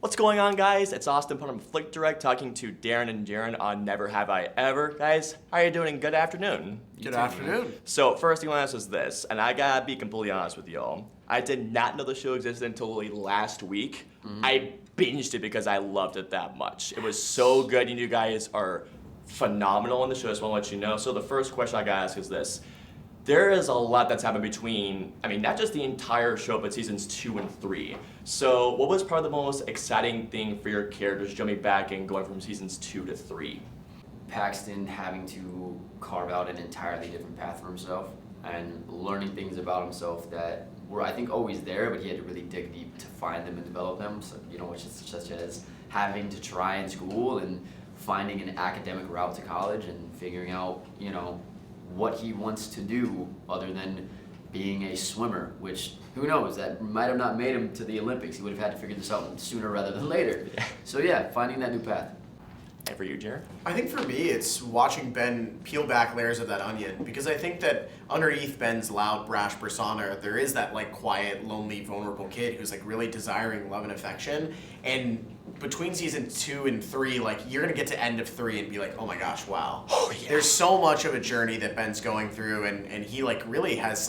What's going on, guys? It's Austin Putnam FlickDirect talking to Darren and Jaren on Never Have I Ever. Guys, how are you doing? Good afternoon. Good afternoon. So first thing I want to ask is this, and I gotta be completely honest with y'all. I did not know the show existed until last week. I binged it because I loved it that much. It was so good, and you guys are phenomenal on the show. I just want to let you know. So the first question I gotta ask is this. There is a lot that's happened between, not just the entire show, but seasons 2 and 3. So what was probably the most exciting thing for your characters jumping back and going from seasons 2 to 3? Paxton having to carve out an entirely different path for himself and learning things about himself that were, I think, always there, but he had to really dig deep to find them and develop them. So, such as having to try in school and finding an academic route to college and figuring out, what he wants to do other than being a swimmer, which, who knows, that might have not made him to the Olympics. He would have had to figure this out sooner rather than later. So yeah, finding that new path. And for you, Jared? I think for me, it's watching Ben peel back layers of that onion, because I think that underneath Ben's loud, brash persona, there is that quiet, lonely, vulnerable kid who's really desiring love and affection. And between season 2 and 3, you're gonna get to end of 3 and be like, oh my gosh, wow. Oh yeah. There's so much of a journey that Ben's going through, and he really has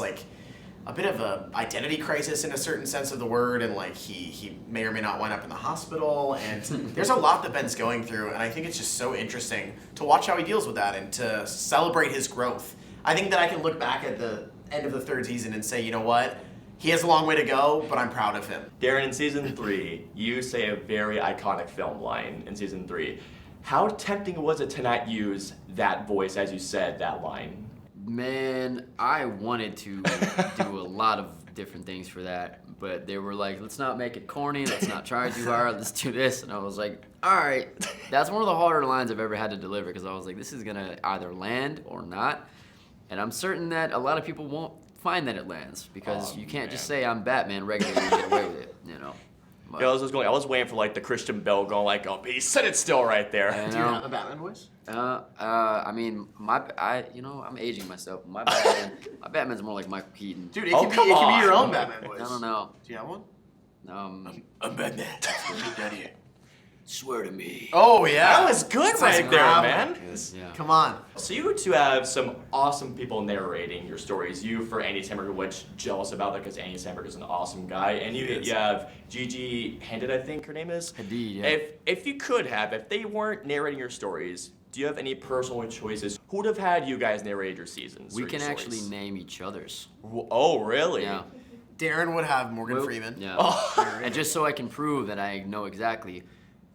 a bit of a identity crisis in a certain sense of the word, and he may or may not wind up in the hospital, and there's a lot that Ben's going through, and I think it's just so interesting to watch how he deals with that and to celebrate his growth. I think that I can look back at the end of the 3rd season and say, you know what? He has a long way to go, but I'm proud of him. Darren, in season 3, you say a very iconic film line in season 3. How tempting was it to not use that voice as you said that line? Man, I wanted to do a lot of different things for that, but they were like, let's not make it corny, let's not try too hard, let's do this. And I was like, all right. That's one of the harder lines I've ever had to deliver, because I was like, this is going to either land or not. And I'm certain that a lot of people won't find that it lands, because you can't just say I'm Batman regularly and get away with it, But, I was waiting for the Christian Bale going oh, he said it still right there. Do you have a Batman voice? I'm aging myself. My Batman's more like Michael Keaton. Dude, it can be your own Batman voice. I don't know. Do you have one? I'm Batman. Get down here. Swear to me. Oh yeah, That was good right there, man. Yeah. Come on. So you two have some awesome people narrating your stories. You for Andy Samberg, which jealous about that because Andy Samberg is an awesome guy. And you have Gigi Hadid, I think her name is. Hadid, yeah. If you could have, if they weren't narrating your stories, do you have any personal choices? Who would have had you guys narrate your seasons? We can actually name each other's. Oh, really? Yeah. Darren would have Morgan Freeman. Yeah. Oh. And just so I can prove that I know exactly,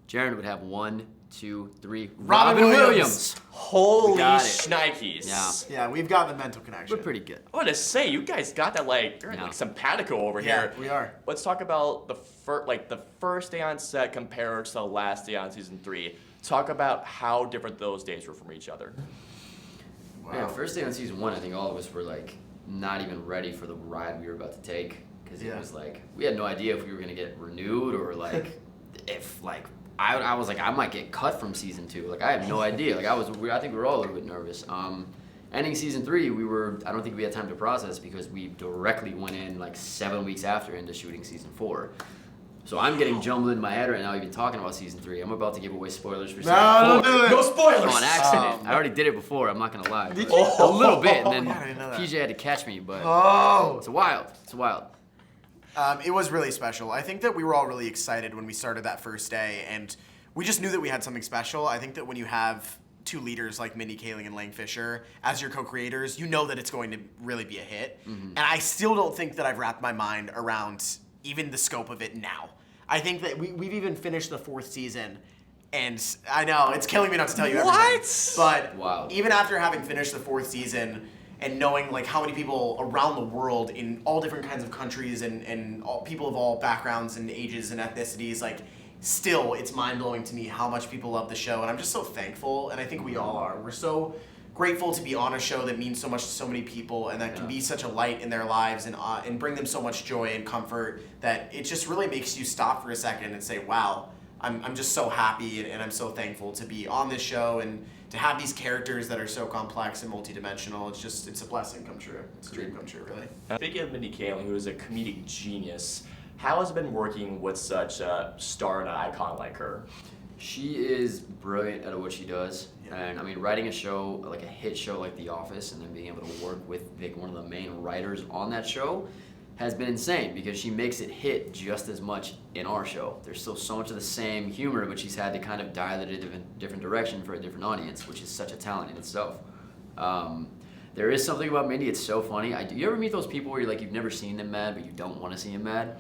Jaren would have 1, 2, 3. Robin Williams. Holy got it. shnikes. Yeah. Yeah, we've got the mental connection. We're pretty good. I want to say, you guys got that you're simpatico over here. Yeah, we are. Let's talk about the first day on set compared to the last day on season 3. Talk about how different those days were from each other. Wow. Yeah, first day on season 1, I think all of us were not even ready for the ride we were about to take, because it was we had no idea if we were gonna get renewed or if I was I might get cut from season 2. I have no idea. I think we were all a little bit nervous. Ending season 3, I don't think we had time to process, because we directly went in 7 weeks after into shooting season 4. So I'm getting jumbled in my head right now even talking about season 3. I'm about to give away spoilers for season 4. Don't do it. No spoilers! On accident. I already did it before, I'm not gonna lie. Did but you? A little bit, and then God, I didn't know that. PJ had to catch me, but Oh. it's wild. It was really special. I think that we were all really excited when we started that first day, and we just knew that we had something special. I think that when you have 2 leaders like Mindy, Kaling, and Lang Fisher as your co-creators, you know that it's going to really be a hit. And I still don't think that I've wrapped my mind around even the scope of it now. I think that we've even finished the 4th season, and I know, it's killing me not to tell you everything. But Wow. even after having finished the 4th season, and knowing how many people around the world in all different kinds of countries and all, people of all backgrounds and ages and ethnicities, still it's mind-blowing to me how much people love the show, and I'm just so thankful, and I think we all are. We're so grateful to be on a show that means so much to so many people and that can be such a light in their lives and bring them so much joy and comfort that it just really makes you stop for a second and say, wow, I'm just so happy and I'm so thankful to be on this show and to have these characters that are so complex and multidimensional. It's a blessing come true. It's a dream come true, really. Speaking of Mindy Kaling, who is a comedic genius, How has it been working with such a star and an icon like her? She is brilliant at what she does. And I mean, writing a show, like a hit show like The Office, and then being able to work with like one of the main writers on that show has been insane because she makes it hit just as much in our show. There's still so much of the same humor, but she's had to kind of dial it in a different direction for a different audience, which is such a talent in itself. There is something about Mindy, it's so funny. Do you ever meet those people where you've never seen them mad, but you don't want to see them mad?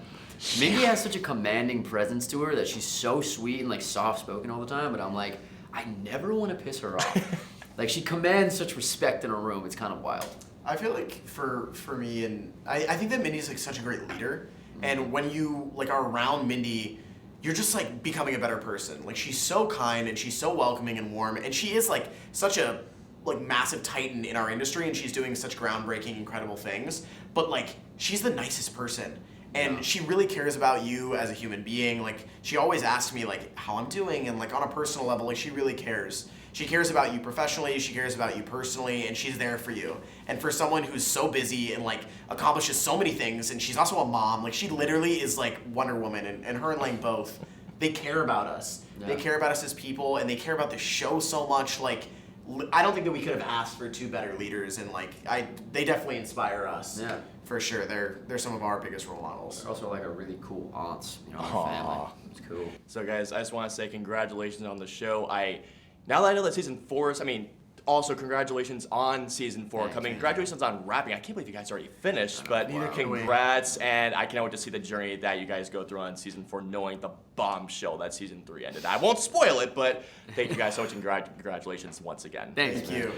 Mindy has such a commanding presence to her that she's so sweet and like soft-spoken all the time, but I'm like, I never want to piss her off. Like, she commands such respect in a room, it's kind of wild. I feel like for me, and I think that Mindy's like such a great leader, and when you like are around Mindy, you're just like becoming a better person. Like, she's so kind and she's so welcoming and warm, and she is like such a like massive titan in our industry, and she's doing such groundbreaking, incredible things. But like, she's the nicest person. And she really cares about you as a human being. Like, she always asks me like how I'm doing, and like on a personal level, like she really cares. She cares about you professionally, she cares about you personally, and she's there for you. And for someone who's so busy and like accomplishes so many things, and she's also a mom, like she literally is like Wonder Woman, and her and Lang both, they care about us. Yeah. They care about us as people, and they care about the show so much. Like, I don't think that we could have asked for two better leaders, and like they definitely inspire us. Yeah. For sure, they're some of our biggest role models. They're also like a really cool aunts, in our family. It's cool. So guys, I just want to say congratulations on the show. Now that I know that season 4 is, also congratulations on season 4 coming. Congratulations on wrapping. I can't believe you guys already finished, but congrats, and I can't wait to see the journey that you guys go through on season 4, knowing the bombshell that season 3 ended. I won't spoil it, but thank you guys so much, and congratulations once again. Thank you.